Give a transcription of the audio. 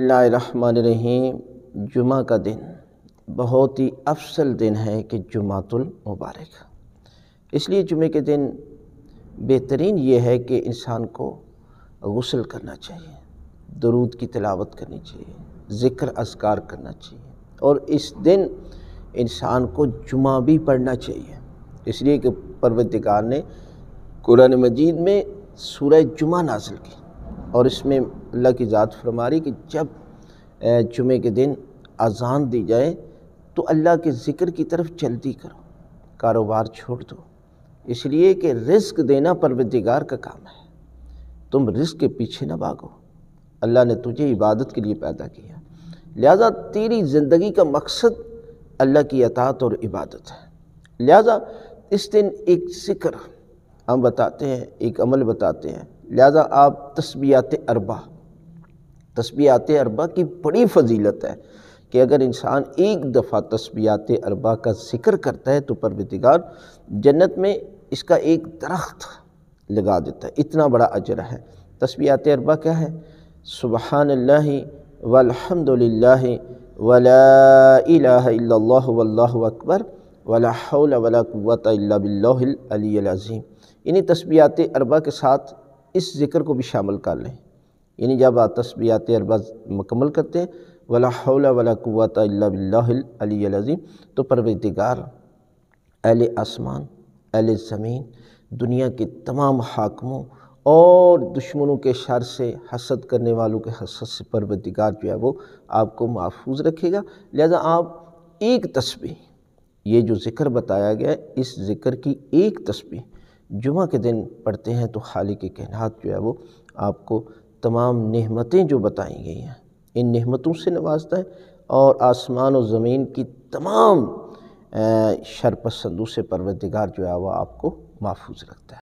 اللہ الرحمن الرحیم۔ جمعہ کا دن بہت ہی افضل دن ہے کہ جمعۃ المبارک، اس لیے جمعے کے دن بہترین یہ ہے کہ انسان کو غسل کرنا چاہیے، درود کی تلاوت کرنی چاہیے، ذکر اذکار کرنا چاہیے، اور اس دن انسان کو جمعہ بھی پڑھنا چاہیے، اس لیے کہ پروردگار نے قرآن مجید میں سورہ جمعہ نازل کی، اور اس میں اللہ کی ذات فرما رہی کہ جب جمعے کے دن اذان دی جائے تو اللہ کے ذکر کی طرف جلدی کرو، کاروبار چھوڑ دو، اس لیے کہ رزق دینا پروردگار کا کام ہے، تم رزق کے پیچھے نہ بھاگو، اللہ نے تجھے عبادت کے لیے پیدا کیا، لہذا تیری زندگی کا مقصد اللہ کی اطاعت اور عبادت ہے۔ لہذا اس دن ایک ذکر ہم بتاتے ہیں، ایک عمل بتاتے ہیں، لہذا آپ تسبیحات اربع کی بڑی فضیلت ہے کہ اگر انسان ایک دفعہ تسبیحات اربع کا ذکر کرتا ہے تو پروردگار جنت میں اس کا ایک درخت لگا دیتا ہے، اتنا بڑا اجر ہے۔ تسبیحات اربع کیا ہے؟ سبحان اللہ والحمد للہ ولا الہ الا اللہ واللہ اکبر ولا حول ولا قوۃ الا باللہ العلی العظیم۔ یعنی تسبیحات اربع کے ساتھ اس ذکر کو بھی شامل کر لیں، یعنی جب آپ تسبیحات اربع مکمل کرتے ہیں ولا حول ولا قوۃ الا باللہ العلی العظیم، تو پروردگار اہل آسمان، اہل زمین، دنیا کے تمام حاکموں اور دشمنوں کے شر سے، حسد کرنے والوں کے حسد سے پروردگار جو ہے وہ آپ کو محفوظ رکھے گا۔ لہذا آپ ایک تسبیح، یہ جو ذکر بتایا گیا ہے، اس ذکر کی ایک تسبیح جمعہ کے دن پڑھتے ہیں تو خالق کائنات جو ہے وہ آپ کو تمام نعمتیں جو بتائی گئی ہیں ان نعمتوں سے نوازتا ہے، اور آسمان و زمین کی تمام شر پسندوں سے پروردگار جو ہے وہ آپ کو محفوظ رکھتا ہے۔